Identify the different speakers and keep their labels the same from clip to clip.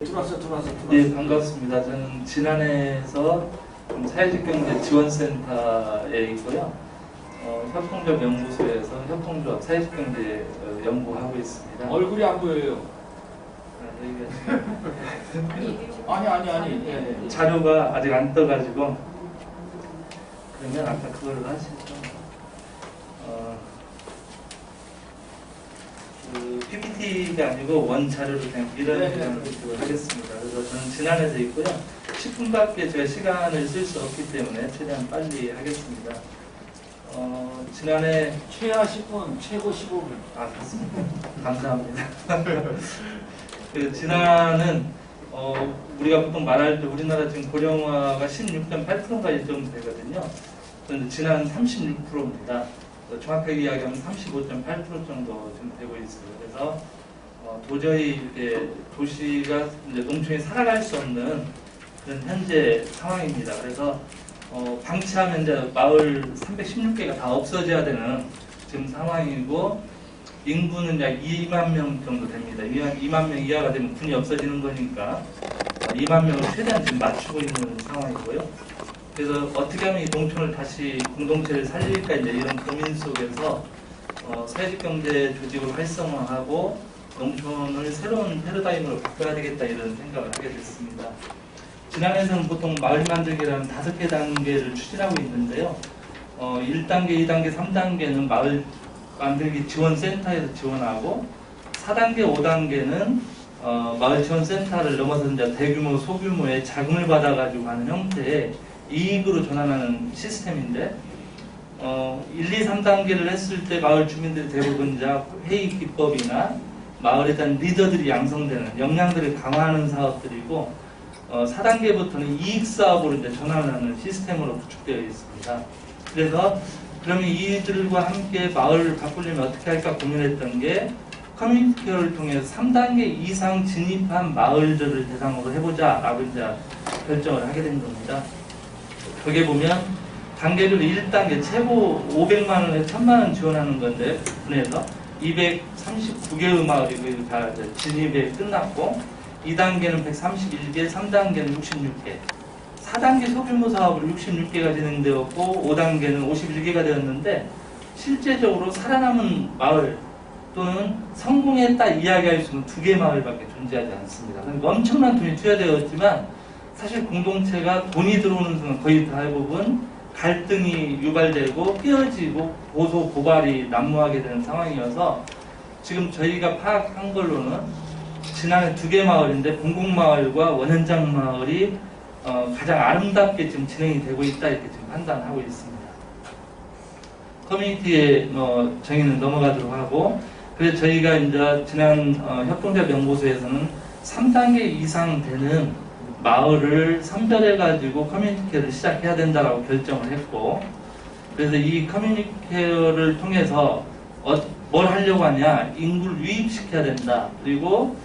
Speaker 1: 들어왔어.
Speaker 2: 네, 반갑습니다. 저는 진안에서 사회직경제지원센터에 있고요. 협동조합 연구소에서 협동조합 사회직경제 연구하고 있습니다.
Speaker 1: 얼굴이 안 보여요. 아니. 네.
Speaker 2: 자료가 아직 안 떠가지고 그러면 아까 그거를 하시죠. 그 PPT가 아니고 원 자료를 그냥 밀어내는 식으로 하겠습니다. 그래서 저는 진안에서 있고요. 10분밖에 제가 시간을 쓸 수 없기 때문에 최대한 빨리 하겠습니다. 지난해
Speaker 1: 최하 10분, 최고 15분.
Speaker 2: 그렇습니다. 감사합니다. 그 지난은 우리가 보통 말할 때 우리나라 지금 고령화가 16.8%까지 정도 되거든요. 그런데 지난 36%입니다. 정확하게 이야기하면 35.8% 정도 지금 되고 있어요. 그래서 도저히 이렇게 도시가 이제 농촌이 살아갈 수 없는 그런 현재 상황입니다. 그래서 방치하면 이제 마을 316개가 다 없어져야 되는 지금 상황이고, 인구는 약 2만 명 정도 됩니다. 2만 명 이하가 되면 군이 없어지는 거니까 2만 명을 최대한 지금 맞추고 있는 상황이고요. 그래서 어떻게 하면 이 농촌을 다시 공동체를 살릴까, 이제 이런 고민 속에서 사회직경제 조직을 활성화하고 농촌을 새로운 패러다임으로 바꿔야 되겠다, 이런 생각을 하게 됐습니다. 진안에서는 보통 마을 만들기라는 5개 단계를 추진하고 있는데요. 1단계, 2단계, 3단계는 마을 만들기 지원센터에서 지원하고, 4단계, 5단계는 마을 지원센터를 넘어서 이제 대규모, 소규모의 자금을 받아가지고 하는 형태의 이익으로 전환하는 시스템인데, 1, 2, 3단계를 했을 때 마을 주민들이 대부분 이제 회의 기법이나 마을에 대한 리더들이 양성되는, 역량들을 강화하는 사업들이고, 4단계부터는 이익 사업으로 이제 전환하는 시스템으로 구축되어 있습니다. 그래서 그러면 이들과 함께 마을을 바꾸려면 어떻게 할까 고민했던 게, 커뮤니티 케어를 통해서 3단계 이상 진입한 마을들을 대상으로 해보자 라고 이제 결정을 하게 된 겁니다. 거기에 보면 단계별로 1단계 최고 500만 원에 1000만 원 지원하는 건데, 군에서 239개의 마을이 다 진입에 끝났고, 2단계는 131개, 3단계는 66개, 4단계 소규모 사업으로 66개가 진행되었고, 5단계는 51개가 되었는데, 실제적으로 살아남은 마을 또는 성공했다 이야기할 수 있는 2개 마을밖에 존재하지 않습니다. 그러니까 엄청난 돈이 투여되었지만 사실 공동체가 돈이 들어오는 순간 거의 대부분 갈등이 유발되고 깨어지고 고소 고발이 난무하게 되는 상황이어서, 지금 저희가 파악한 걸로는 지난해 2개 마을인데 봉곡마을과 원현장 마을이 가장 아름답게 지금 진행이 되고 있다, 이렇게 지금 판단하고 있습니다. 커뮤니티의 정의는 넘어가도록 하고, 그래서 저희가 이제 지난 협동조합 연구소에서는 3단계 이상 되는 마을을 선별해가지고 커뮤니티 케어를 시작해야 된다라고 결정을 했고, 그래서 이 커뮤니티 케어를 통해서 뭘 하려고 하냐, 인구를 유입시켜야 된다. 그리고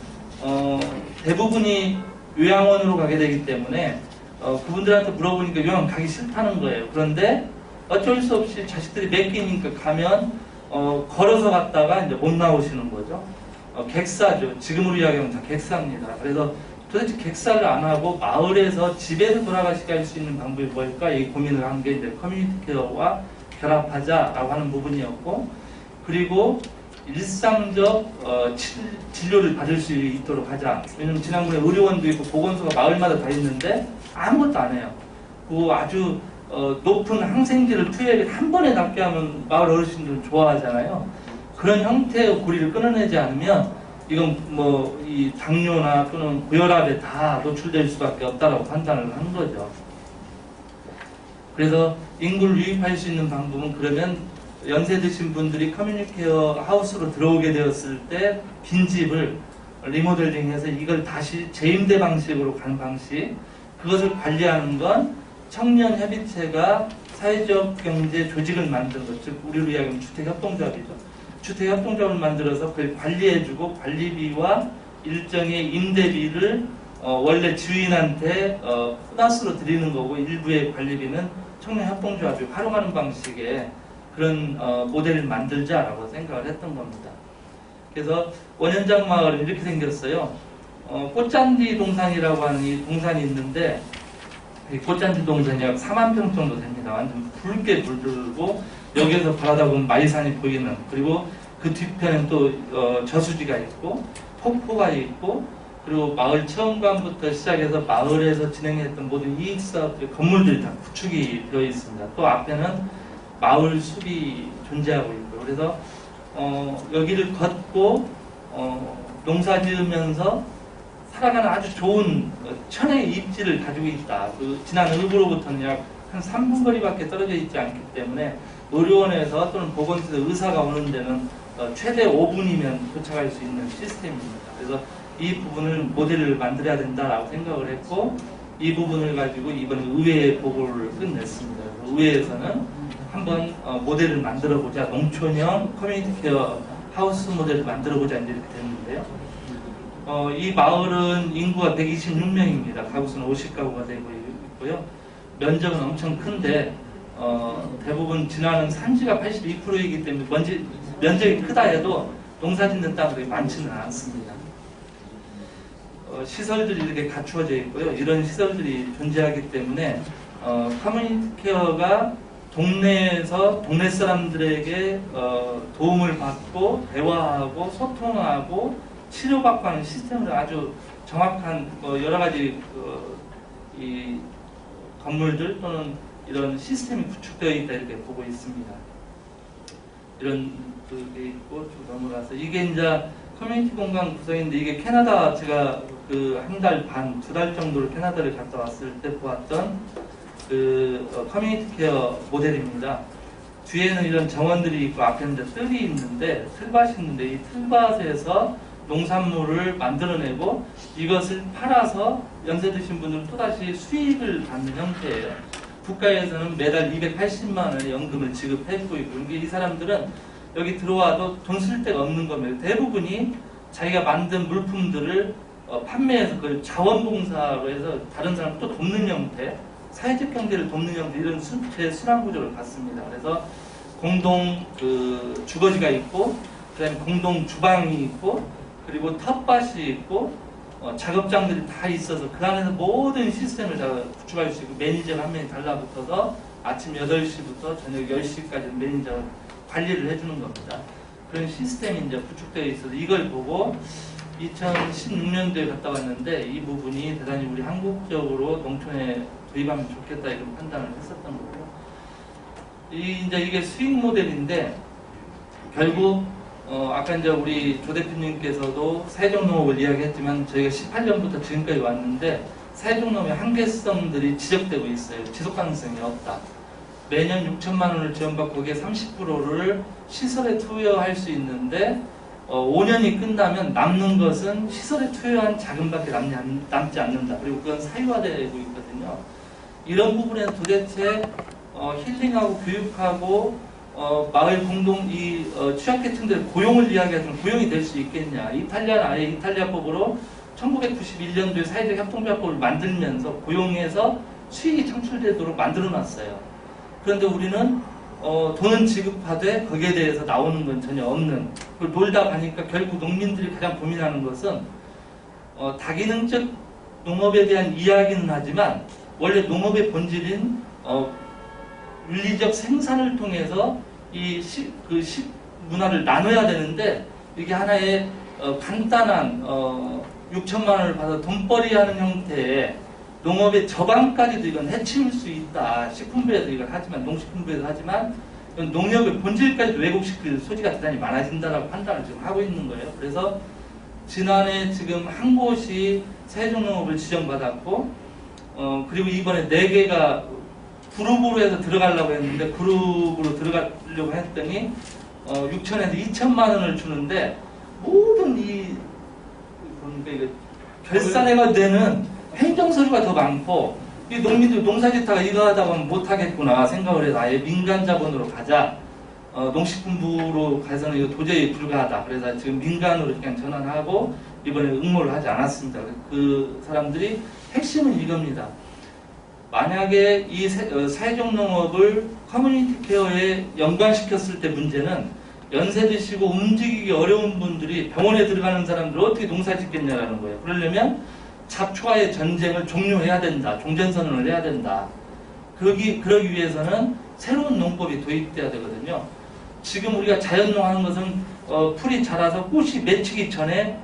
Speaker 2: 대부분이 요양원으로 가게 되기 때문에 그분들한테 물어보니까 요양원 가기 싫다는 거예요. 그런데 어쩔 수 없이 자식들이 맡기니까 가면 걸어서 갔다가 이제 못 나오시는 거죠. 객사죠. 지금으로 이야기하면 다 객사입니다. 그래서 도대체 객사를 안 하고 마을에서 집에서 돌아가시게 할 수 있는 방법이 뭘까, 이 고민을 한 게 이제 커뮤니티 케어와 결합하자라고 하는 부분이었고, 그리고 일상적 진료를 받을 수 있도록 하자. 왜냐면 지난번에 의료원도 있고 보건소가 마을마다 다 있는데 아무것도 안 해요. 그 아주 높은 항생제를 투여해 한 번에 낫게 하면 마을 어르신들은 좋아하잖아요. 그런 형태의 고리를 끊어내지 않으면 이건 이 당뇨나 또는 고혈압에 다 노출될 수밖에 없다라고 판단을 한 거죠. 그래서 인구를 유입할 수 있는 방법은, 그러면 연세 드신 분들이 커뮤니티 케어 하우스로 들어오게 되었을 때 빈집을 리모델링해서 이걸 다시 재임대 방식으로 가는 방식, 그것을 관리하는 건 청년협의체가 사회적 경제 조직을 만든 것, 즉 우리로 이야기하면 주택협동조합이죠. 주택협동조합을 만들어서 그걸 관리해주고, 관리비와 일정의 임대비를 원래 주인한테 플러스로 드리는 거고, 일부의 관리비는 청년협동조합이 활용하는 방식의 그런 모델을 만들자라고 생각을 했던 겁니다. 그래서 원현장 마을은 이렇게 생겼어요. 꽃잔디 동산이라고 하는 이 동산이 있는데, 이 꽃잔디 동산이 약 4만 평 정도 됩니다. 완전 붉게 물들고 여기에서 바라다 보면 마이산이 보이는, 그리고 그 뒤편엔 또 저수지가 있고 폭포가 있고, 그리고 마을 체험관부터 시작해서 마을에서 진행했던 모든 이익사업 건물들이 다 구축이 되어 있습니다. 또 앞에는 마을 숲이 존재하고 있고, 그래서 여기를 걷고 농사 지으면서 살아가는 아주 좋은 천혜의 입지를 가지고 있다. 그 지난 을구로부터는 약 한 3분 거리밖에 떨어져 있지 않기 때문에 의료원에서 또는 보건소에서 의사가 오는 데는 최대 5분이면 도착할 수 있는 시스템입니다. 그래서 이 부분을 모델을 만들어야 된다라고 생각을 했고, 이 부분을 가지고 이번에 의회 보고를 끝냈습니다. 의회에서는 한번 모델을 만들어보자, 농촌형 커뮤니티 케어 하우스 모델을 만들어보자 이렇게 됐는데요. 이 마을은 인구가 126명입니다. 가구수는 50가구가 되고 있고요. 면적은 엄청 큰데 대부분 진화는 산지가 82%이기 때문에 면적이 크다 해도 농사 짓는 땅들이 많지는 않습니다. 시설들이 이렇게 갖추어져 있고요. 이런 시설들이 존재하기 때문에 커뮤니티 케어가 동네에서 동네 사람들에게 도움을 받고 대화하고 소통하고 치료받고 하는 시스템을 아주 정확한 여러 가지 이 건물들 또는 이런 시스템이 구축되어 있다 이렇게 보고 있습니다. 이런 게 있고 쭉 넘어가서 이게 이제 커뮤니티 공간 구성인데, 이게 캐나다 제가 그 한 달 반, 2달 정도를 캐나다를 갔다 왔을 때 보았던 그 커뮤니티 케어 모델입니다. 뒤에는 이런 정원들이 있고 앞에는 이제 뜰이 있는데, 틀밭이 있는데 이 틀밭에서 농산물을 만들어내고 이것을 팔아서 연세 드신 분들은 또다시 수익을 받는 형태예요. 국가에서는 매달 280만 원의 연금을 지급해주고 있고, 이 사람들은 여기 들어와도 돈 쓸 데가 없는 겁니다. 대부분이 자기가 만든 물품들을 판매해서 그걸 자원봉사로 해서 다른 사람 또 돕는 형태, 사회적 경제를 돕는 형태, 이런 제 순환구조를 갖습니다. 그래서 공동 주거지가 있고, 그다음에 공동 주방이 있고, 그리고 텃밭이 있고, 작업장들이 다 있어서 그 안에서 모든 시스템을 다 구축할 수 있고, 매니저가 한 명이 달라붙어서 아침 8시부터 저녁 10시까지 매니저가 관리를 해주는 겁니다. 그런 시스템이 이제 구축되어 있어서 이걸 보고 2016년도에 갔다 왔는데, 이 부분이 대단히 우리 한국적으로 농촌에 도입하면 좋겠다 이런 판단을 했었던 거고요. 이제 이게 수익 모델인데, 결국 아까 이제 우리 조 대표님께서도 사회적농업을 이야기했지만 저희가 18년부터 지금까지 왔는데 사회적농업의 한계성들이 지적되고 있어요. 지속 가능성이 없다. 매년 6천만 원을 지원받고 거기에 30%를 시설에 투여할 수 있는데 5년이 끝나면 남는 것은 시설에 투여한 자금밖에 남지 않는다. 그리고 그건 사유화되고 있거든요. 이런 부분에 도대체 힐링하고 교육하고 마을 공동 취약계층들의 고용을 이야기하면 고용이 될 수 있겠냐. 이탈리아는 아예 이탈리아법으로 1991년도에 사회적 협동조합법을 만들면서 고용에서 수익이 창출되도록 만들어놨어요. 그런데 우리는 돈은 지급하되 거기에 대해서 나오는 건 전혀 없는, 놀다 가니까 결국 농민들이 가장 고민하는 것은 다기능적 농업에 대한 이야기는 하지만 원래 농업의 본질인 윤리적 생산을 통해서 이 문화를 나눠야 되는데, 이게 하나의 간단한 6천만 원을 받아 돈벌이 하는 형태의 농업의 저감까지도 이건 해칠 수 있다. 식품부에서 이걸 하지만, 농식품부에서 하지만 농협의 본질까지도 왜곡시킬 소지가 대단히 많아진다라고 판단을 지금 하고 있는 거예요. 그래서 지난해 지금 한 곳이 사회적농업을 지정받았고, 그리고 이번에 4개가 그룹으로 해서 들어가려고 했는데, 그룹으로 들어가려고 했더니 6천에서 2천만 원을 주는데, 모든 그러니까 결산해가 되는 행정서류가 더 많고, 이 농민들 농사짓다가 이거 하다 보면 못하겠구나 생각을 해서 아예 민간 자본으로 가자. 농식품부로 가서는 이거 도저히 불가하다. 그래서 지금 민간으로 그냥 전환하고 이번에 응모를 하지 않았습니다. 그 사람들이 핵심은 이겁니다. 만약에 이 사회적 농업을 커뮤니티 케어에 연관시켰을 때 문제는 연세 드시고 움직이기 어려운 분들이 병원에 들어가는 사람들 어떻게 농사 짓겠냐라는 거예요. 그러려면 잡초와의 전쟁을 종료해야 된다. 종전선언을 해야 된다. 그러기 위해서는 새로운 농법이 도입돼야 되거든요. 지금 우리가 자연농 하는 것은 풀이 자라서 꽃이 맺히기 전에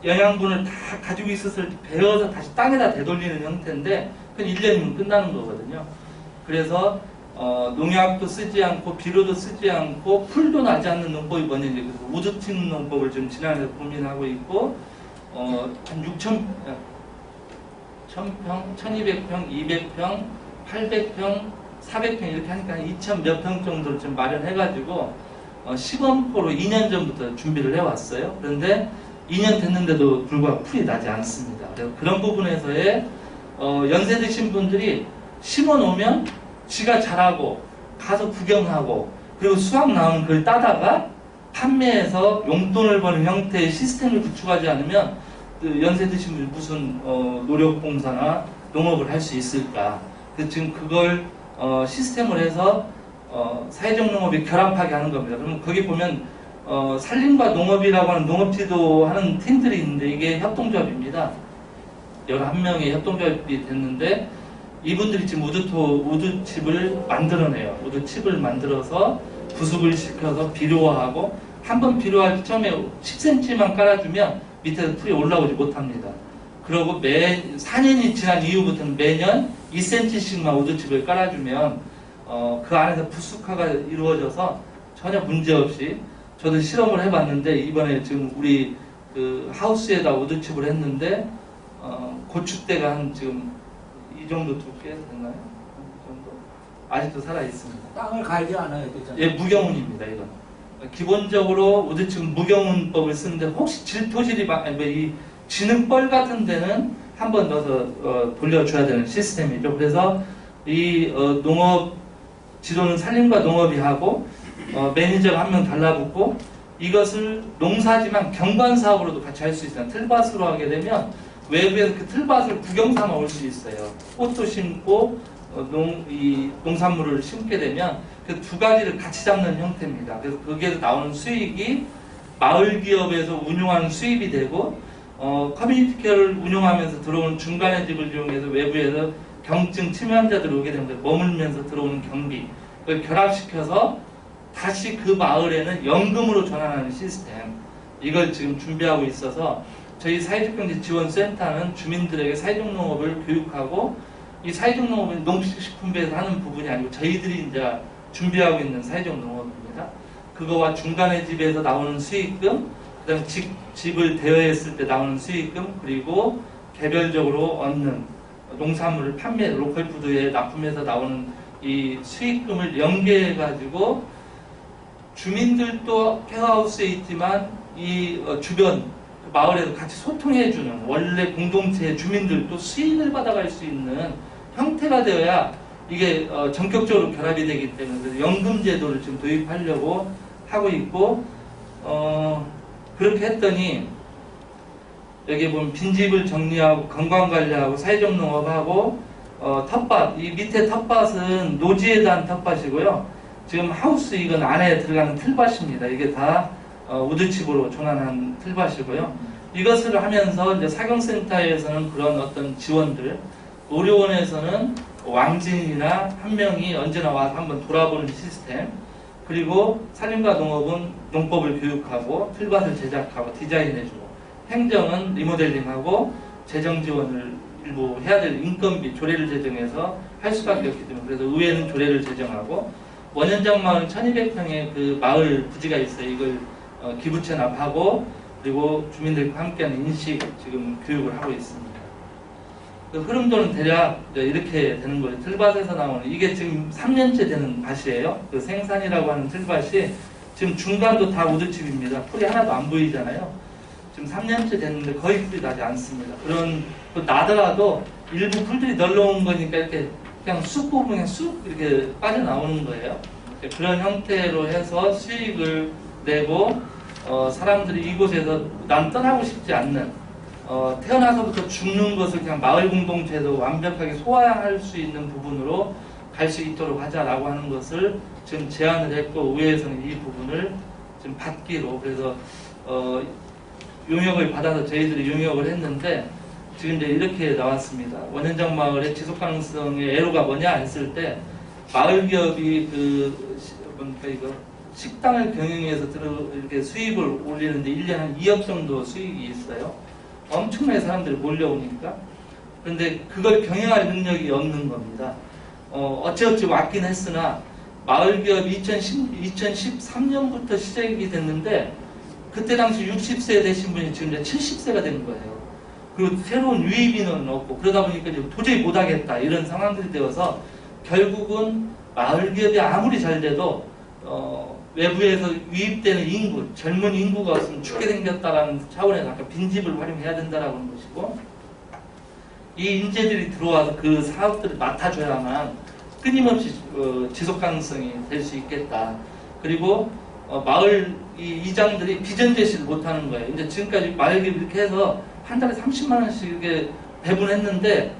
Speaker 2: 영양분을 다 가지고 있었을 때 베어서 다시 땅에다 되돌리는 형태인데 그건 1년이면 끝나는 거거든요. 그래서 농약도 쓰지 않고 비료도 쓰지 않고 풀도 나지 않는 농법이 뭐냐면 그래서 우드팀 농법을 좀 지난해 고민하고 있고 한 1000평, 1200평, 200평, 800평, 400평 이렇게 하니까 한 2000 몇 평 정도를 좀 마련해가지고 시범포로 2년 전부터 준비를 해왔어요. 그런데 2년 됐는데도 불구하고 풀이 나지 않습니다. 그래서 그런 부분에서의 연세 드신 분들이 심어 놓으면 지가 자라고 가서 구경하고 그리고 수확 나오면 그걸 따다가 판매해서 용돈을 버는 형태의 시스템을 구축하지 않으면 연세 드신 분이 무슨 노력봉사나 농업을 할 수 있을까? 지금 그걸 시스템을 해서 사회적 농업이 결합하게 하는 겁니다. 그러면 거기 보면 산림과 농업이라고 하는 농업지도 하는 팀들이 있는데 이게 협동조합입니다. 11명의 협동조합이 됐는데 이분들이 지금 우드칩을 만들어내요. 우드칩을 만들어서 부숙을 시켜서 비료화하고 한번 비료할 때 처음에 10cm만 깔아주면 밑에서 풀이 올라오지 못합니다. 그리고 4년이 지난 이후부터는 매년 2cm씩만 우드칩을 깔아주면 그 안에서 부숙화가 이루어져서 전혀 문제없이 저도 실험을 해봤는데 이번에 지금 우리 그 하우스에다 우드칩을 했는데 고추대가 한 지금 이 정도 두께에서 됐나요? 이 정도 아직도 살아 있습니다.
Speaker 1: 땅을 갈지 않아요, 그죠?
Speaker 2: 예, 무경운입니다. 이건 기본적으로 우드칩은 무경운법을 쓰는데 혹시 질토질이 이 진흙벌 같은 데는 한 번 넣어서 돌려줘야 되는 시스템이죠. 그래서 이 농업 지도는 산림과 농업이 하고 매니저가 한 명 달라붙고 이것을 농사지만 경관 사업으로도 같이 할 수 있어요. 틀밭으로 하게 되면 외부에서 그 틀밭을 구경 삼아 올 수 있어요. 꽃도 심고 농산물을 심게 되면 그 두 가지를 같이 잡는 형태입니다. 그래서 거기에서 나오는 수익이 마을 기업에서 운용하는 수입이 되고 커뮤니티 케어를 운용하면서 들어오는 중간의 집을 이용해서 외부에서 경증 치매환자들이 오게 되면 머물면서 들어오는 경비 그걸 결합시켜서 다시 그 마을에는 연금으로 전환하는 시스템 이걸 지금 준비하고 있어서 저희 사회적경제지원센터는 주민들에게 사회적 농업을 교육하고 이 사회적 농업은 농식품부에서 하는 부분이 아니고 저희들이 이제 준비하고 있는 사회적 농업입니다. 그거와 중간의 집에서 나오는 수익금, 그다음 집을 대여했을 때 나오는 수익금, 그리고 개별적으로 얻는 농산물을 판매, 로컬 푸드에 납품해서 나오는 이 수익금을 연계해가지고 주민들도 케어하우스에 있지만 이 주변 마을에서 같이 소통해주는 원래 공동체의 주민들도 수익을 받아갈 수 있는 형태가 되어야 이게 전격적으로 결합이 되기 때문에 연금 제도를 지금 도입하려고 하고 있고 그렇게 했더니 여기 보면 빈집을 정리하고 건강관리하고 사회적 농업하고 텃밭 이 밑에 텃밭은 노지에 대한 텃밭이고요. 지금 하우스 이건 안에 들어가는 틀밭입니다. 이게 다 우드칩으로 전환한 틀밭이고요. 이것을 하면서 이제 사경센터에서는 그런 어떤 지원들, 의료원에서는 왕진이나 한 명이 언제나 와서 한번 돌아보는 시스템, 그리고 산림과 농업은 농법을 교육하고 틀밭을 제작하고 디자인해주고, 행정은 리모델링하고 재정 지원을 일부 해야 될 인건비 조례를 제정해서 할 수밖에 없기 때문에 그래서 의회는 조례를 제정하고 원현장 마을 1200평의 그 마을 부지가 있어요. 이걸 기부 체납하고 그리고 주민들과 함께하는 인식 지금 교육을 하고 있습니다. 그 흐름도는 대략 이렇게 되는 거예요. 틀밭에서 나오는 이게 지금 3년째 되는 밭이에요. 그 생산이라고 하는 틀밭이 지금 중간도 다 우드칩입니다. 풀이 하나도 안 보이잖아요. 지금 3년째 됐는데 거의 풀이 나지 않습니다. 그런 나더라도 일부 풀들이 널려온 거니까 이렇게 그냥 쑥 부분에 쑥 이렇게 빠져나오는 거예요. 그런 형태로 해서 수익을 내고 사람들이 이곳에서 난 떠나고 싶지 않는 태어나서부터 죽는 것을 그냥 마을 공동체도 완벽하게 소화할 수 있는 부분으로 갈 수 있도록 하자라고 하는 것을 지금 제안을 했고 의회에서는 이 부분을 지금 받기로 그래서 용역을 받아서 저희들이 용역을 했는데 지금 이제 이렇게 나왔습니다. 원현정 마을의 지속 가능성의 애로가 뭐냐 했을 때 마을 기업이 뭔가 이거 식당을 경영해서 이렇게 수입을 올리는데 1년에 한 2억 정도 수익이 있어요. 엄청나게 사람들이 몰려오니까. 그런데 그걸 경영할 능력이 없는 겁니다. 어찌어찌 왔긴 했으나 마을 기업이 2013년부터 시작이 됐는데 그때 당시 60세 되신 분이 지금 이제 70세가 된 거예요. 그리고 새로운 유입인은 없고 그러다 보니까 이제 도저히 못하겠다 이런 상황들이 되어서 결국은 마을 기업이 아무리 잘 돼도 외부에서 유입되는 인구, 젊은 인구가 없으면 죽게 생겼다라는 차원에서 아까 빈집을 활용해야 된다라고 하는 것이고 이 인재들이 들어와서 그 사업들을 맡아줘야만 끊임없이 지속 가능성이 될 수 있겠다. 그리고 마을 이장들이 비전 제시를 못하는 거예요. 이제 지금까지 마을 기업 이렇게 해서 한 달에 30만 원씩 이렇게 배분했는데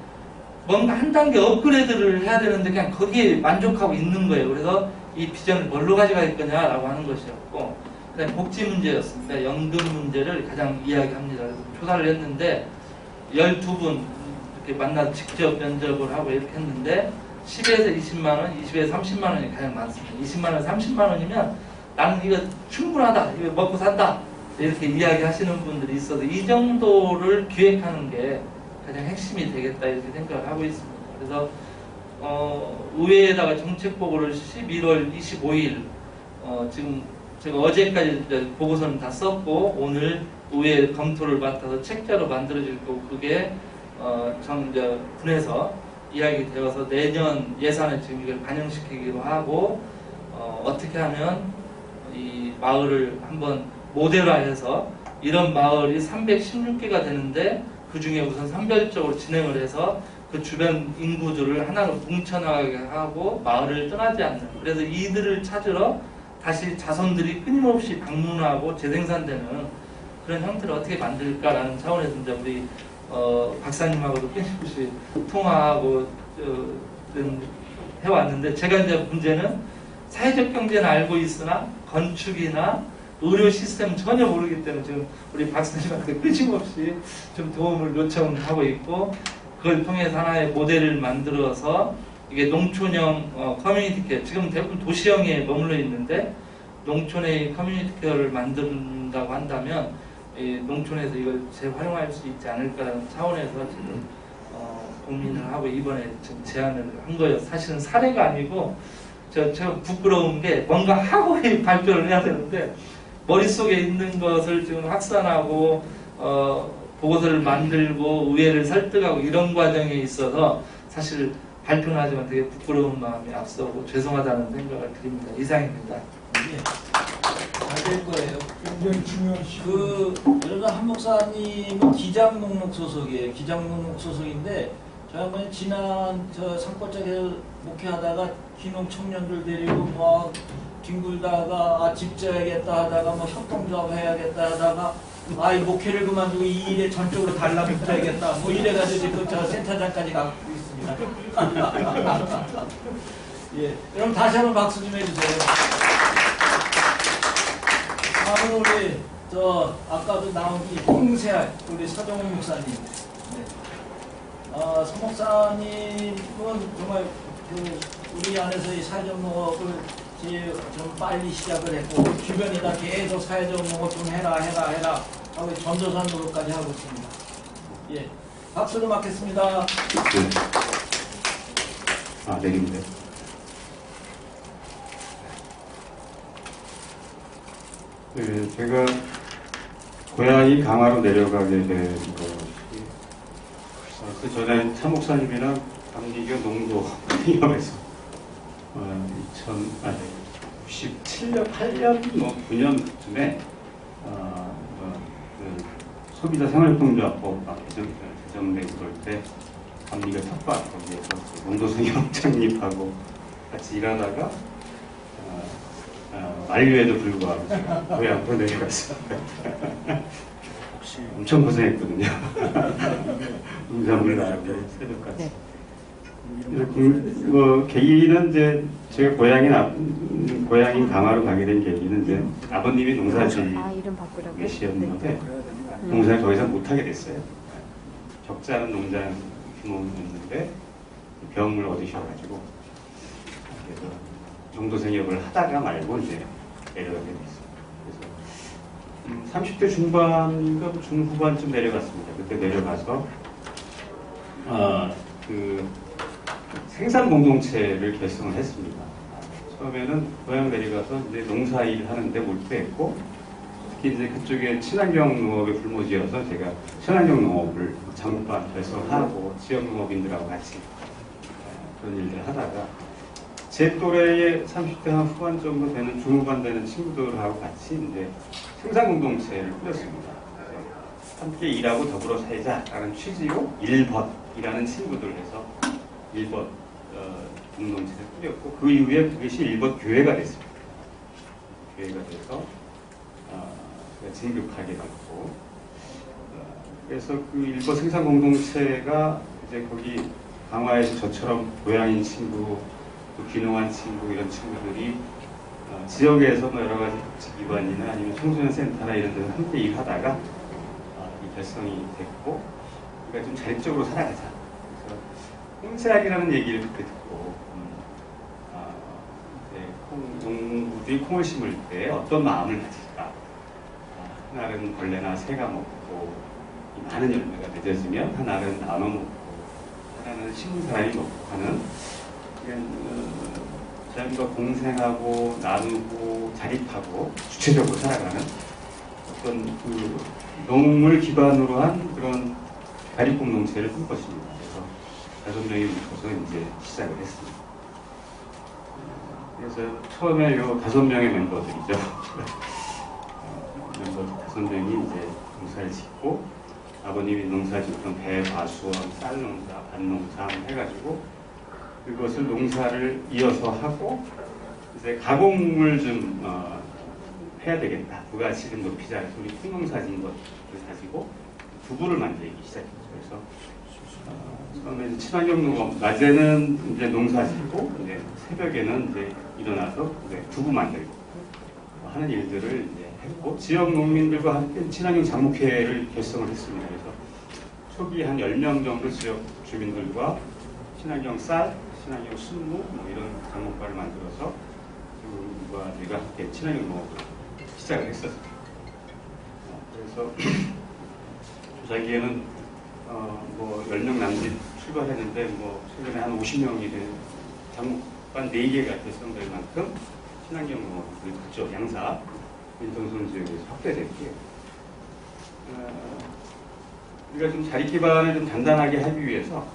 Speaker 2: 뭔가 한 단계 업그레이드를 해야 되는데 그냥 거기에 만족하고 있는 거예요. 그래서 이 비전을 뭘로 가져갈 거냐라고 하는 것이었고 그다음에 복지 문제였습니다. 연금 문제를 가장 이야기합니다. 그래서 조사를 했는데 12분 이렇게 만나서 직접 면접을 하고 이렇게 했는데 10에서 20만 원, 20에서 30만 원이 가장 많습니다. 20만 원, 30만 원이면 나는 이거 충분하다, 이거 먹고 산다 이렇게 이야기하시는 분들이 있어서 이 정도를 기획하는 게 가장 핵심이 되겠다 이렇게 생각을 하고 있습니다. 그래서 의회에다가 정책 보고를 11월 25일 지금 제가 어제까지 보고서는 다 썼고 오늘 의회 검토를 맡아서 책자로 만들어질 거고 그게 분해서 이야기 되어서 내년 예산에 지금 이걸 반영시키기로 하고 어떻게 하면 이 마을을 한번 모델화해서 이런 마을이 316개가 되는데 그 중에 우선 선별적으로 진행을 해서 그 주변 인구들을 하나로 뭉쳐나가게 하고 마을을 떠나지 않는 그래서 이들을 찾으러 다시 자손들이 끊임없이 방문하고 재생산되는 그런 형태를 어떻게 만들까라는 차원에서 이제 우리 박사님하고도 끊임없이 통화하고 해왔는데 제가 이제 문제는 사회적 경제는 알고 있으나 건축이나 의료 시스템 전혀 모르기 때문에 지금 우리 박사님한테 끊임없이 좀 도움을 요청하고 있고 그걸 통해서 하나의 모델을 만들어서 이게 농촌형 커뮤니티 케어 지금 대부분 도시형에 머물러 있는데 농촌의 커뮤니티 케어를 만든다고 한다면 농촌에서 이걸 재활용할 수 있지 않을까라는 차원에서 지금 고민을 하고 이번에 지금 제안을 한 거예요. 사실은 사례가 아니고 제가 부끄러운 게 뭔가 하고 발표를 해야 되는데 머릿속에 있는 것을 지금 확산하고 보고서를 만들고 의회를 설득하고 이런 과정에 있어서 사실 발표는 하지만 되게 부끄러운 마음이 앞서고 죄송하다는 생각을 드립니다. 이상입니다.
Speaker 1: 잘 될 거예요.
Speaker 3: 굉장히 중요한
Speaker 1: 여러분 한 목사님은 기장 목록 소속이에요. 기장 목록 소속인데 저 양반이 지난 산골짜기에서 목회하다가 귀농 청년들 데리고 막 뒹굴다가 집 져야겠다 하다가 뭐 협동조합 해야겠다 하다가 이 목회를 그만두고 이 일에 전적으로 달라붙어야겠다 뭐 이래가지고 지금 저 센터장까지 가고 있습니다. 예, 그럼 다시 한번 박수 좀 해주세요. 다음은 우리 아까도 나온 이 홍세할 우리 서정훈 목사님. 네. 서 목사님은 정말 우리 안에서 이 사회적 농업을 좀 빨리 시작을 했고 주변에다 계속 사회적 농업 좀 해라 하고 전도사 노릇까지 하고 있습니다. 예, 박수로 맞겠습니다.
Speaker 4: 네. 내립니다. 제가 고향이 강화로 내려가게 된 것이 그 전에 차 목사님이랑 감리교 농도 협에서 97년, 8년, 9년쯤에 소비자 생활통조합법 개정되고 그럴 때 감리교 텃밭 거기에서 농도성형 창립하고 같이 일하다가 만류에도 불구하고 제가 고향으로 내려갔어요. 엄청 고생했거든요. 농작물 나르고 새벽까지. 계기는 이제 제가 고향인 강화로 가게 된 계기는 이제 아버님이 농사질
Speaker 3: 이름 바꾸라고요?
Speaker 4: 계시였는데 농사를 더 이상 못하게 됐어요. 적지 않은 농장 규모였는데 병을 얻으셔가지고 그래서 농도생협을 하다가 말고 이제 내려가게 됐어요. 그래서 30대 중반인가 중후반쯤 내려갔습니다. 그때 내려가서 그 생산 공동체를 결성을 했습니다. 처음에는 고향 내려가서 이제 농사 일 하는데 몰두했고, 특히 이제 그쪽에 친환경 농업에 불모지어서 제가 친환경 농업을 장목반 결성하고 지역 농업인들하고 같이 그런 일들을 하다가 제 또래의 30대 한 후반 정도 되는 중후반 되는 친구들하고 같이 이제 생산 공동체를 꾸렸습니다. 그래서 함께 일하고 더불어 살자라는 취지로 1벗이라는 친구들 해서 1벗 공동체를 꾸렸고, 그 이후에 그것이 1벗 교회가 됐습니다. 교회가 돼서 진급하게 됐고, 그래서 그 1벗 생산 공동체가 이제 거기 강화에서 저처럼 고향인 친구, 또 귀농한 친구 이런 친구들이 지역에서 뭐 여러 가지 복지기관이나 아니면 청소년 센터나 이런 데서 함께 일하다가 이 결성이 됐고, 그러니까 좀 자립적으로 살아가자. 그래서 콩새알이라는 얘기를 그때 듣고 농부들이 콩을 심을 때 어떤 마음을 가질까? 하나는 벌레나 새가 먹고 많은 열매가 맺어지면 하나는 나눠 먹고 하나는 심은 사람이 먹고 하는 자연과 공생하고 나누고 자립하고 주체적으로 살아가는 어떤 그 농을 기반으로 한 그런 자립 공동체를 꿀 것입니다. 그래서 5명이 뭉쳐서 이제 시작을 했습니다. 그래서 처음에 요 5명의 멤버들이죠. 멤버 5명이 이제 농사를 짓고, 아버님이 농사 짓던 배, 과수원, 쌀농사, 밭농사 해가지고 그것을 농사를 이어서 하고 이제 가공을 좀 해야 되겠다. 부가치를 높이자 해서 우리 콩농사 진 것을 가지고 두부를 만들기 시작했죠. 그래서 처음에 친환경 농업, 낮에는 이제 농사 짓고 이제 새벽에는 이제 일어나서 이제 두부 만들고 하는 일들을 이제 했고, 지역 농민들과 함께 친환경 장목회를 결성을 했습니다. 그래서 초기 한 10명 정도 지역 주민들과 친환경 쌀, 친환경 순무 뭐 이런 장목과를 만들어서 그와 저희가 함께 친환경 농업을 시작을 했었습니다. 그래서 조사기에는 뭐 10명 남짓 출발했는데 뭐 최근에 한 50명이 된 장목반 4개가 결성될 만큼 친환경 농업을 그쪽 양사 민통선 지역에서 확대됐고요. 우리가 좀 자립 기반을 좀 단단하게 하기 위해서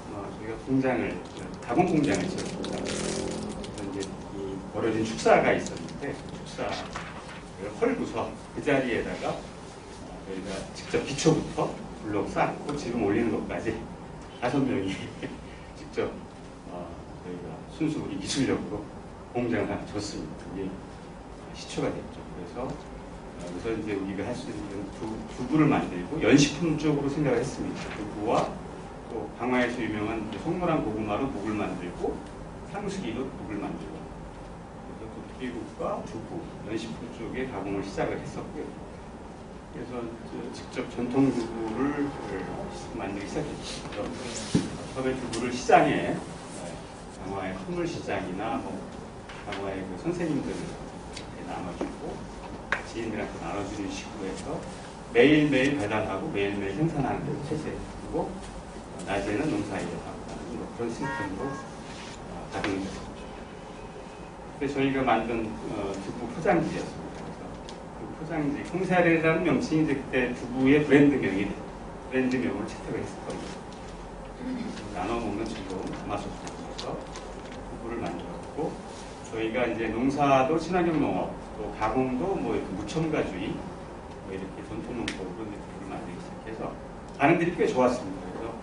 Speaker 4: 저희가 가공 공장을 지었습니다. 그래서 이제 이 벌어진 축사가 있었는데 축사를 헐고서 그 자리에다가 저희가 직접 기초부터 블록 쌓고 지금 올리는 것까지 5명이 직접 저희가 순수 우리 기술력으로 공장을 하나 줬습니다. 이게 시초가 됐죠. 그래서 이제 우리가 할 수 있는 두부를 만들고 연식품 쪽으로 생각을 했습니다. 두부와 또 강화에서 유명한 송노란 고구마로 묵을 만들고 향수기로 묵을 만들고, 그래서 도토리묵과 두부 연식품 쪽에 가공을 시작을 했었고요. 그래서 직접 전통 두부를 만들기 시작했죠. 처음에 두부를 시장에 강화의 선물시장이나 뭐 강화의 그 선생님들을 나눠주고 지인들한테 나눠주는 식으로 해서 매일매일 배달하고 매일매일 생산하는 데를 체제해주고, 낮에는 농사일을 하고 하는 그런 시스템으로 가동이 됐습니다. 그래서 저희가 만든 두부 포장지였습니다. 그래서 그 포장지, 콩새알이라는 명칭이 이제 그때 두부의 브랜드명을 채택을 했을 겁니다. 나눠 먹는 즐거움 가마솥에서 두부를 만들었고, 저희가 이제 농사도 친환경 농업, 또 가공도 뭐 이렇게 무첨가주의, 뭐 이렇게 전통농법으로 두부를 만들기 시작해서 반응들이 꽤 좋았습니다. 그래서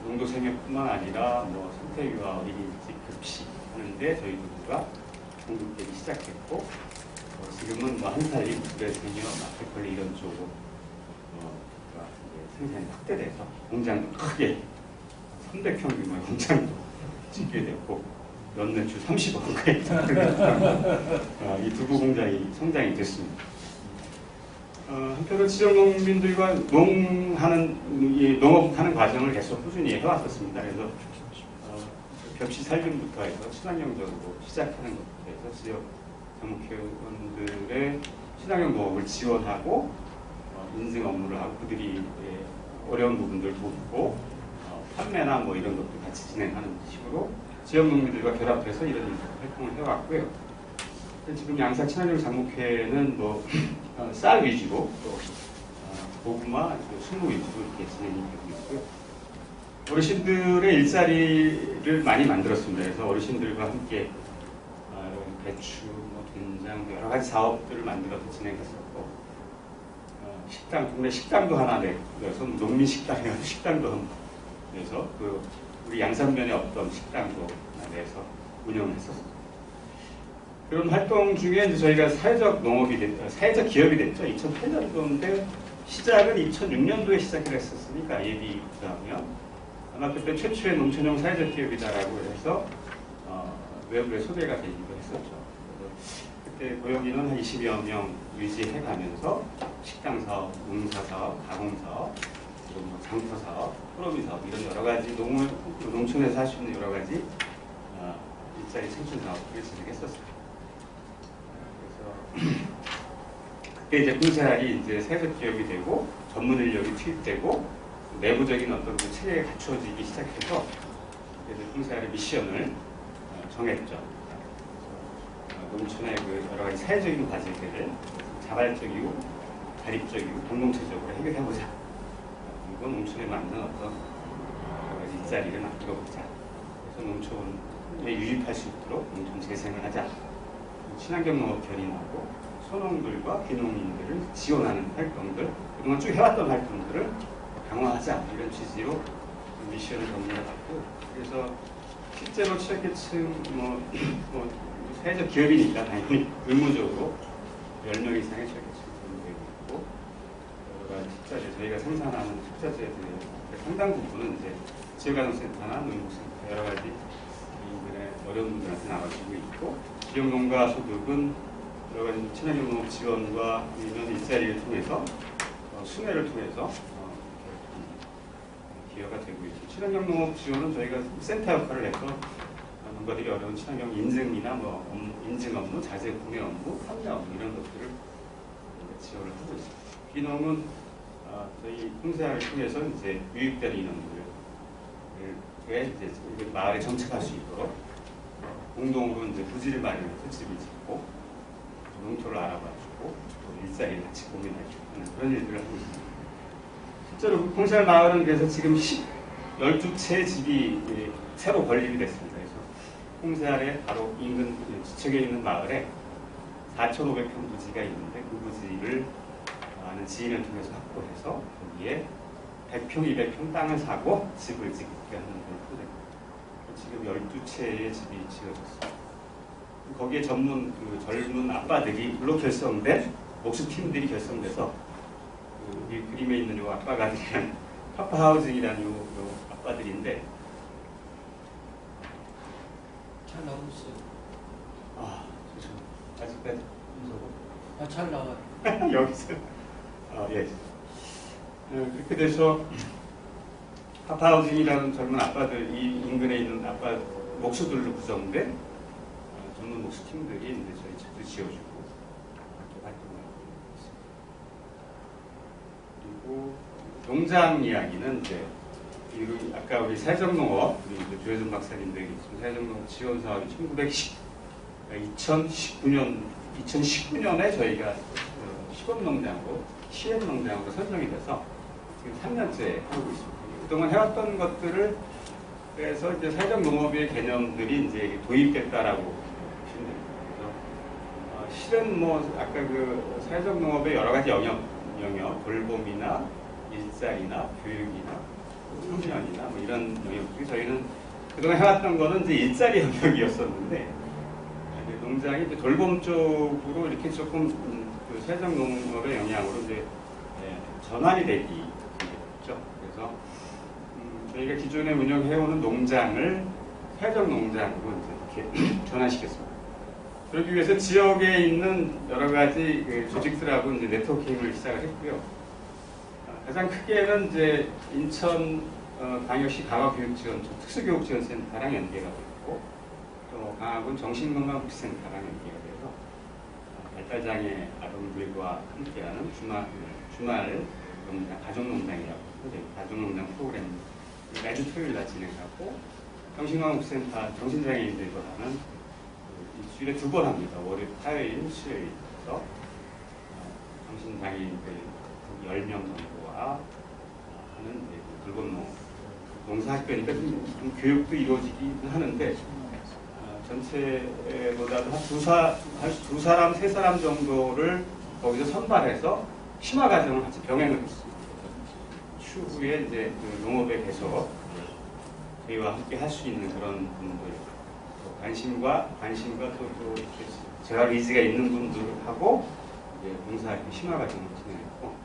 Speaker 4: 농도 생협뿐만 아니라 뭐 생태유아 어린이집 급식 하는데 저희 두부가 공급되기 시작했고, 지금은 뭐 한살림, 구례생협, 마켓컬리 이런 쪽으로 생산이 확대돼서 공장도 크게 300평 규모의 공장도 짓게 됐고 연매출 30억 가까이 이 두부 공장이 성장이 됐습니다. 한편으로 지역 농민들과 농업하는 과정을 계속 꾸준히 해왔었습니다. 그래서 벽시 살림부터 해서 친환경적으로 시작하는 것부터 해서 지역 장목회원들의 친환경 농업을 지원하고 인증 업무를 하고 그들이 어려운 부분들을 돕고 판매나 뭐 이런 것도 같이 진행하는 식으로 지역 농민들과 결합해서 이런 활동을 해왔고요. 지금 양사 친환경 장목회는 뭐 쌀 위주로 또 고구마, 수무 위주로 이렇게 진행이 되고 있고요. 어르신들의 일자리를 많이 만들었습니다. 그래서 어르신들과 함께 배추, 된장 여러 가지 사업들을 만들어서 진행했었고 식당, 동네 식당도 하나 내서 농민 식당이라서 식당도 내서 우리 양산면에 없던 식당도 내서 운영을 했었습니다. 그런 활동 중에 이제 저희가 사회적 기업이 됐죠. 2008년도인데 시작은 2006년도에 시작을 했었으니까 예비하면 아마 그때 최초의 농촌형 사회적 기업이다라고 해서 외부에 소개가 되기도 했었죠. 그때 고용인은 한 20여 명 유지해가면서 식당 사업, 농사 사업, 가공 사업, 그리고 뭐 장터 사업, 프로비 사업 이런 여러 가지 농촌에서 할 수 있는 여러 가지 일자리 생존 사업을 진행했었어요. 그때 이제 군사알이 이제 사회적 기업이 되고 전문 인력이 투입되고 내부적인 어떤 그 체계가 갖추어지기 시작해서 이제 군사알의 미션을 정했죠. 농촌의 그 여러 가지 사회적인 과제들을 자발적이고 자립적이고 공동체적으로 해결해보자. 그리고 농촌에 맞는 어떤 여러 가지 일자리를 만들어보자. 그래서 농촌에 유입할 수 있도록 농촌 재생을 하자. 친환경 농업 견인하고 소농들과 비농민들을 지원하는 활동들, 그동안 쭉 해왔던 활동들을 강화하자 이런 취지로 미션을 정리해봤고, 그래서 실제로 취약계층 사회적 기업이니까 당연히 의무적으로 10명 이상의 취약계층이 되고 있고, 여러 가지 식자재 저희가 생산하는 식자재들의 상당 부분은 이제 지역가정센터나 농림센터 여러 가지 인근의 어려운 분들한테 나눠주고 있고, 지역농가 소득은 여러 가지 친환경 농업 지원과 이런 일자리를 통해서 순회를 통해서 기여가 되고 있고, 친환경 농업 지원은 저희가 센터 역할을 해서 농가들이 어려운 친환경 인증이나 인증 업무, 자재 구매 업무, 판매 업무 이런 것들을 지원을 하고 있습니다. 비농은 저희 홍세화를 통해서 이제 유입되는 인원들을 이제 마을에 정착할 수 있도록 공동으로 이제 부지를 마련해서 집을 짓고 농토를 알아봐주고 또 일자리를 같이 고민해주고 하는 그런 일들을 하고 있습니다. 실제로 홍세화 마을은 그래서 지금 12채의 집이 새로 건립이 됐습니다. 그래서 홍세화의 바로 인근 지척에 있는 마을에 4,500평 부지가 있는데 그 부지를 아는 지인을 통해서 확보해서 거기에 100평, 200평 땅을 사고 집을 짓게 하는 그런 프로젝트. 지금 12채의 집이 지어졌습니다. 거기에 전문 젊은 아빠들이 물론 결성된 목수팀들이 결성돼서 이 그림에 있는 요 아빠가들이란 파파하우징이라는 요 아빠들인데
Speaker 1: 잘 나오고 있어요.
Speaker 4: 아직까지
Speaker 1: 잘 나와요.
Speaker 4: 여기서 예. 그렇게 돼서 파파하우징이라는 젊은 아빠들, 이 인근에 있는 아빠 목수들로 구성된 젊은 목수팀들이 이제 저희 집도 지어주고 이렇게 활동을 하고 있습니다. 그리고 농장 이야기는 이제 아까 우리 사회적농업, 우리 조혜준 박사님들이 사회적농업 지원 사업이 2019년에 저희가 시범농장으로 시행농장으로 선정이 돼서 지금 3년째 하고 있습니다. 그동안 해왔던 것들을 그래서 이제 사회적 농업의 개념들이 이제 도입됐다라고 보시면 됩니다. 그래서 실은 아까 그 사회적 농업의 여러 가지 영역 돌봄이나 일자리나 교육이나 훈련이나 이런 영역들이 저희는 그동안 해왔던 거는 이제 일자리 영역이었었는데 농장이 이제 돌봄 쪽으로 이렇게 조금 그 사회적 농업의 영향으로 이제 전환이 되기 됐죠. 그래서 저희가 기존에 운영해오는 농장을 해적 농장으로 이제 이렇게 전환시켰습니다. 그러기 위해서 지역에 있는 여러 가지 그 조직들하고 이제 네트워킹을 시작을 했고요. 가장 크게는 이제 인천 광역시 강화교육지원처 특수교육지원센터랑 연계가 됐고, 또 강화군 정신건강복지센터랑 연계가 돼서 발달장애 아동들과 함께하는 주말 농장, 가족농장이라고 하죠. 가족농장 프로그램 매주 토요일 날 진행하고, 정신건강복지센터 정신장애인들과 하는 일주일에 2번 합니다. 월요일, 화요일, 수요일에서 정신장애인들 10명 정도와 하는 불건농 농사학교니까 좀 교육도 이루어지긴 하는데, 전체보다도 한 두 사람, 세 사람 정도를 거기서 선발해서 심화 과정을 같이 병행을 했습니다. 추후에 이제 그 농업에 계속 저희와 함께 할 수 있는 그런 분들, 관심과 또 이렇게 제가 의지가 있는 분들하고 이제 봉사학교 심화 과정을 진행했고,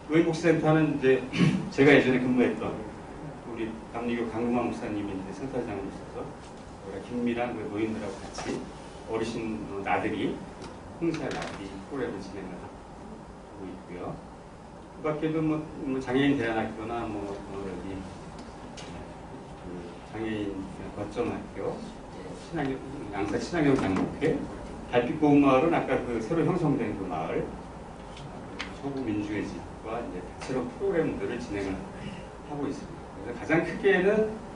Speaker 4: 노인복지센터는 이제 제가 예전에 근무했던 우리 감리교 강금환 목사님이 이제 센터장으로서 긴밀한 그 노인들하고 같이 어르신 나들이 홍사 나들이 프로그램을 진행을 하고 있고요. 그 밖에도 뭐 장애인 대안학교나 여기 그 장애인 거점학교, 양사 친환경 장목회, 달빛고운마을은 아까 그 새로 형성된 그 마을, 서구 민주의 집과 이제 다채로운 프로그램들을 진행을 하고 있습니다. 그래서 가장 크게는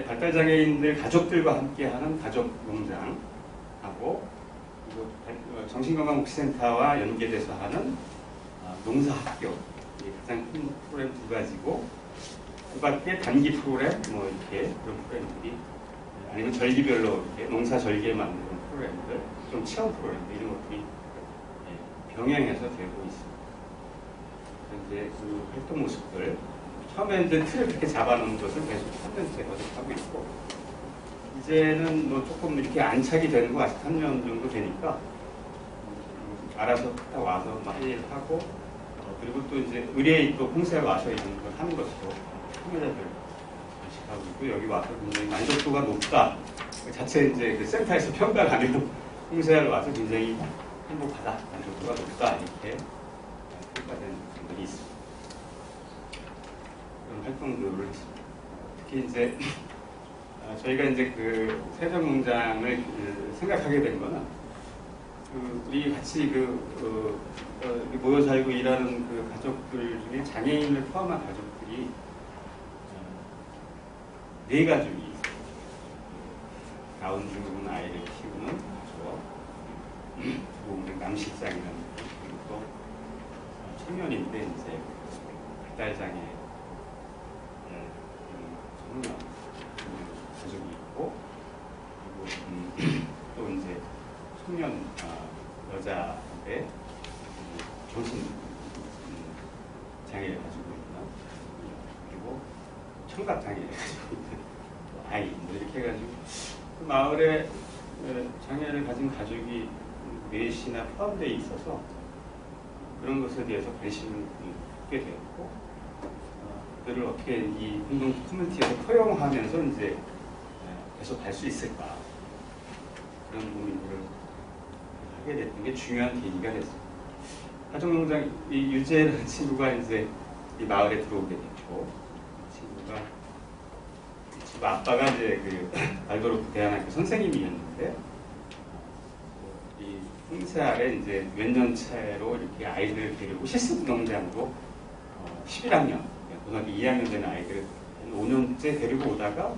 Speaker 4: 발달장애인들 가족들과 함께하는 가족농장하고, 그리고 정신건강복지센터와 연계돼서 하는 농사학교, 이게 가장 큰 프로그램 2가지고, 그 밖에 단기 프로그램 이렇게 그런 프로그램들이, 아니면 절기별로 이렇게 농사 절기에 맞는 프로그램들, 좀 체험 프로그램들 이런 것들이 병행해서 되고 있습니다. 이제 그 활동 모습들, 처음에 이제 틀을 그렇게 잡아놓은 것을 계속 3년째 계속하고 있고, 이제는 뭐 조금 이렇게 안착이 되는 거 아직 3년 정도 되니까 알아서 딱 와서 막 하고, 그리고 또 이제 의뢰에 또 홍사에 와서 이런 걸 하는 것으로 참여자들 하고 있고, 여기 와서 굉장히 만족도가 높다. 그 자체 이제 그 센터에서 평가하면 홍사에 와서 굉장히 행복하다, 만족도가 높다 이렇게 평가된 분들이 있습니다. 그런 활동들을 했습니다. 특히 이제 저희가 이제 그 세정농장을 생각하게 된 거는, 우리 같이 모여 살고 일하는 그 가족들 중에 장애인을 포함한 가족들이 4가족이 있어요. 다운 증후군 아이를 키우는 가족, 그리고 남실장이라는 분, 그리고 또 청년인데 이제 발달장애 청년 가족이 있고, 그리고 또 이제 청년 여자인데 정신 장애를 가지고 있는, 그리고 청각 장애를 가지고 있는 아이, 이렇게 해가지고 그 마을에 장애를 가진 가족이 넷이나 포함되어 있어서 그런 것에 대해서 관심을 갖게 되었고, 그들을 어떻게 이 공동 커뮤니티에서 포용하면서 이제 계속 갈 수 있을까, 그런 고민들을 하게 됐던 게 중요한 계기가 됐습니다. 가족농장 이 유재라는 친구가 이제 이 마을에 들어오게 됐고, 이 친구가 집 아빠가 이제 그 발도록 대안학교 선생님이었는데, 이 홍세 아래 이제 몇 년 차로 이렇게 아이들을 데리고 실습 농장으로 11학년, 고등학교 2학년 되는 아이들을 5년째 데리고 오다가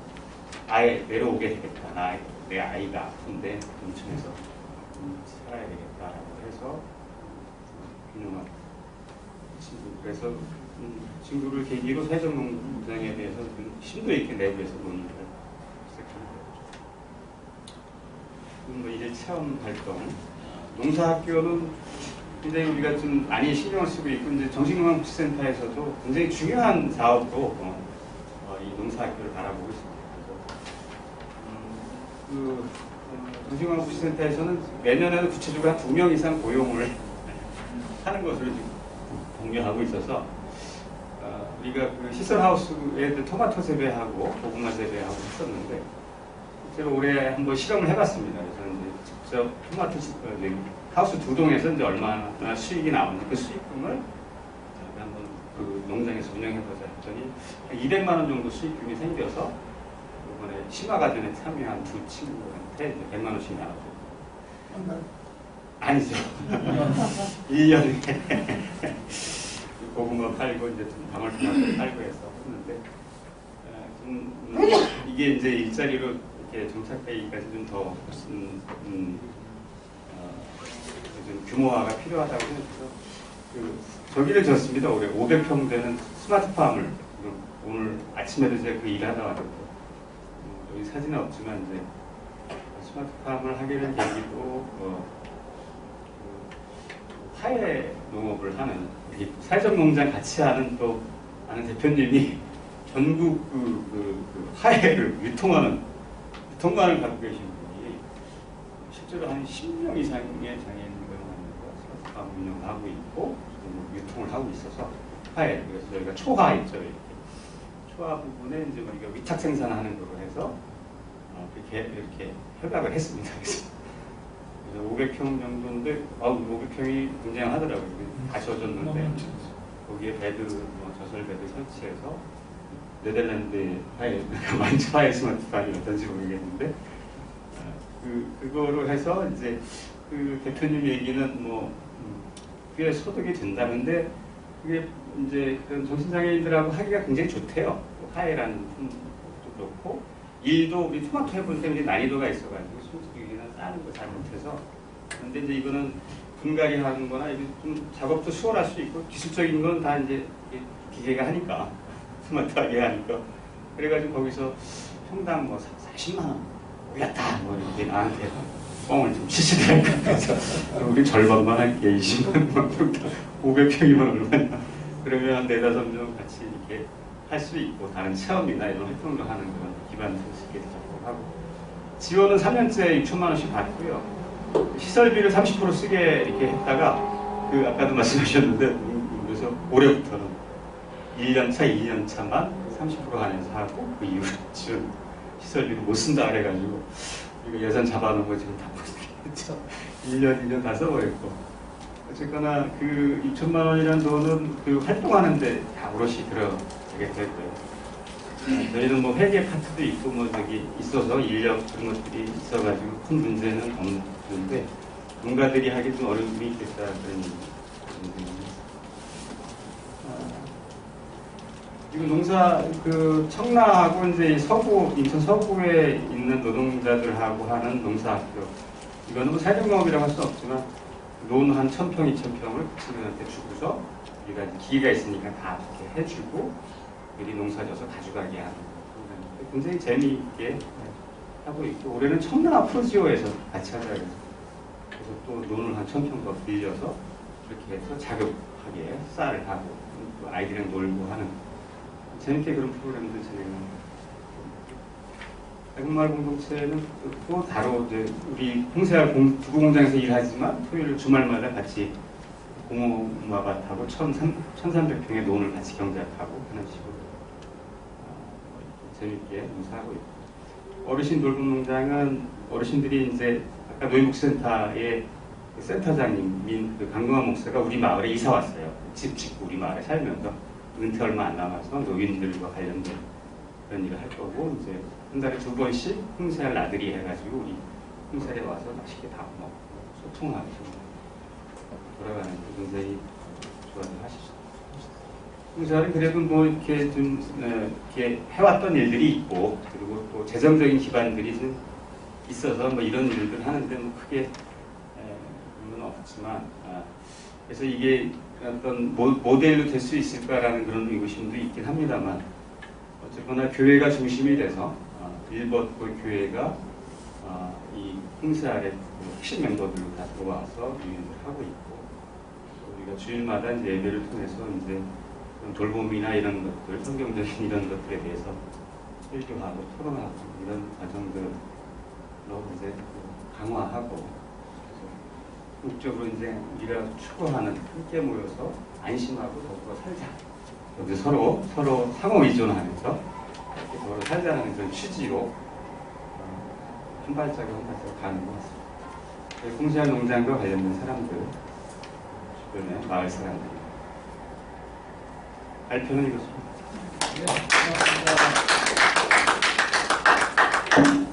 Speaker 4: 아예 내려오게 되겠다. 내 아이가 아픈데 인천에서 살아야 되겠다라고 해서 유명한 친구, 그래서 친구를 계기로 세정농장에 대해서 심도 있게 내부에서 논의를 시작하게 되었죠. 이제 체험 활동, 농사학교는 굉장히 우리가 좀 많이 신경을 쓰고 있고, 이제 정신건강복지센터에서도 굉장히 중요한 사업으로 이 농사학교를 바라보고 있습니다. 그래서 정신건강복지센터에서는 매년에도 구체적으로 한 2명 이상 고용을 하는 것으로 지금 독려하고 있어서, 우리가 그 시설하우스에 토마토 재배하고 고구마 재배하고 했었는데, 실제로 올해 한번 실험을 해봤습니다. 그래서 이제 직접 토마토 하우스 두 동에서 이제 얼마나 수익이 나오는지 그 수익금을 한번 그 농장에서 운영해보자 했더니 200만 원 정도 수익금이 생겨서 이번에 심화과정에 참여한 두 친구한테 100만 원씩 나왔어요. 아니죠. 1년에 고구마 팔고 이제 좀 방울토마토 팔고 해서 했는데 이게 이제 일자리로 이렇게 정착되기까지 좀 더 좀 규모화가 필요하다고 해서 저기를 졌습니다. 올해 500평 되는 스마트팜을 오늘 아침에도 제가 그 일을 하다 왔는데 여기 사진은 없지만 이제 스마트팜을 하게 된 계기도 화훼 농업을 하는 사회적 농장 같이 하는 또 아는 대표님이 전국 그 화훼를 유통관을 갖고 계신 분이 실제로 한 10명 이상의 장애인들을 스마트팜 운영하고 있고 유통을 하고 있어서 화훼, 그래서 저희가 초화 있죠. 이렇게. 초화 부분에 이제 우리가 위탁 생산하는 거로 해서 이렇게 협약을 했습니다. 그래서 500평 정도인데 500평이 굉장하더라고요. 다 젖었는데 거기에 베드, 저설 베드 설치해서 네덜란드 화훼 스마트팜이 어떤지 모르겠는데 그거로 해서 이제 그 대표님 얘기는 그게 소득이 된다는데 그게 이제 그런 정신장애인들하고 하기가 굉장히 좋대요. 화훼라는 품도 그렇고 일도 우리 토마토 해볼 때 난이도가 있어가지고 솔직히 우리는 싸는 거 잘 못해서 근데 이제 이거는 분갈이 하는 거나 이게 좀 작업도 수월할 수 있고 기술적인 건 다 이제 기계가 하니까 스마트하게 하니까 그래가지고 거기서 평당 40만 원 올렸다 이렇게 나한테 뻥을 좀 치시더라고요. 그래서 우리 절반만 할게 20만 원 평당 500평이면 얼마냐 그러면 한 4-5명 같이 이렇게 할 수 있고 다른 체험이나 이런 활동도 하는 그런 기반 설치기도 작업하고 지원은 3년째 6천만 원씩 받고요. 시설비를 30% 쓰게 이렇게 했다가 아까도 말씀하셨는데 그래서 올해부터는 1년차, 2년차만 30% 한해서 하고 그 이후로 지원 시설비를 못 쓴다 그래가지고 이거 예산 잡아놓은 거 지금 다 보시겠죠. 1년 다 써버렸고 어쨌거나 그 6천만 원이라는 돈은 그 활동하는데 다 오롯이 들어가게 됐고요. 저희는 회계 파트도 있고 저기 있어서 인력 그런 것들이 있어가지고 큰 문제는 없는데 농가들이 하기 좀 어려움이 있겠다 그런 얘기입니다. 지금 농사 청라하고 이제 인천 서구에 있는 노동자들하고 하는 농사학교 이거는 사회적농업이라고 할 수 없지만 논 한 1,000평, 2,000평을 그 친구한테 주고서 우리가 이제 기계가 있으니까 다 이렇게 해주고 미리 농사져서 가져가게 하는 굉장히 재미있게 하고 있고 올해는 청라 프로지오에서 같이 하자 그래서 또 논을 한 1,000평 더 빌려서 이렇게 해서 자급하게 쌀을 하고 또 아이들이랑 놀고 하는 재밌게 그런 프로그램들 진행합니다. 백마을 공동체는 또 다로 이제 우리 홍세알 두부공장에서 일하지만 토요일 주말마다 같이 고구마밭하고 1,300평의 논을 같이 경작하고 하는 식으로 재밌게 농사하고 있고 어르신 돌봄농장은 어르신들이 이제 아까 노인복지센터의 센터장님인 강동환 목사가 우리 마을에 이사 왔어요. 집 짓고 우리 마을에 살면서 은퇴 얼마 안 남아서 노인들과 관련된 그런 일을 할 거고 이제 한 달에 2번씩 홍세알 나들이 해가지고 우리 홍세알에 와서 맛있게 다 먹고 소통하고 돌아가는 게 굉장히 좋아서 하시죠. 홍세알은 그래도 이렇게 좀 이렇게 해왔던 일들이 있고 그리고 또 재정적인 기반들이 좀 있어서 이런 일들 하는데 크게 의미는 없지만 그래서 이게 어떤 모델로 될 수 있을까라는 그런 의구심도 있긴 합니다만 어쨌거나 교회가 중심이 돼서 일벗고 교회가 이 홍세알의 핵심 멤버들로 다 들어와서 유인을 하고 있고 우리가 주일마다 이제 예배를 통해서 이제 돌봄이나 이런 것들, 성경적인 이런 것들에 대해서 설교하고 토론하고 이런 과정들로 이제 강화하고 궁극적으로 이제 우리가 추구하는 함께 모여서 안심하고 더불어 살자. 여기 서로 상호 의존하면서 이렇게 더불어 살자는 그런 취지로 한 발자국 한 발자국 가는 것 같습니다. 풍시한 농장과 관련된 사람들, 주변의 마을 사람들. 발표는 이렇습니다.
Speaker 1: 네, 고맙습니다.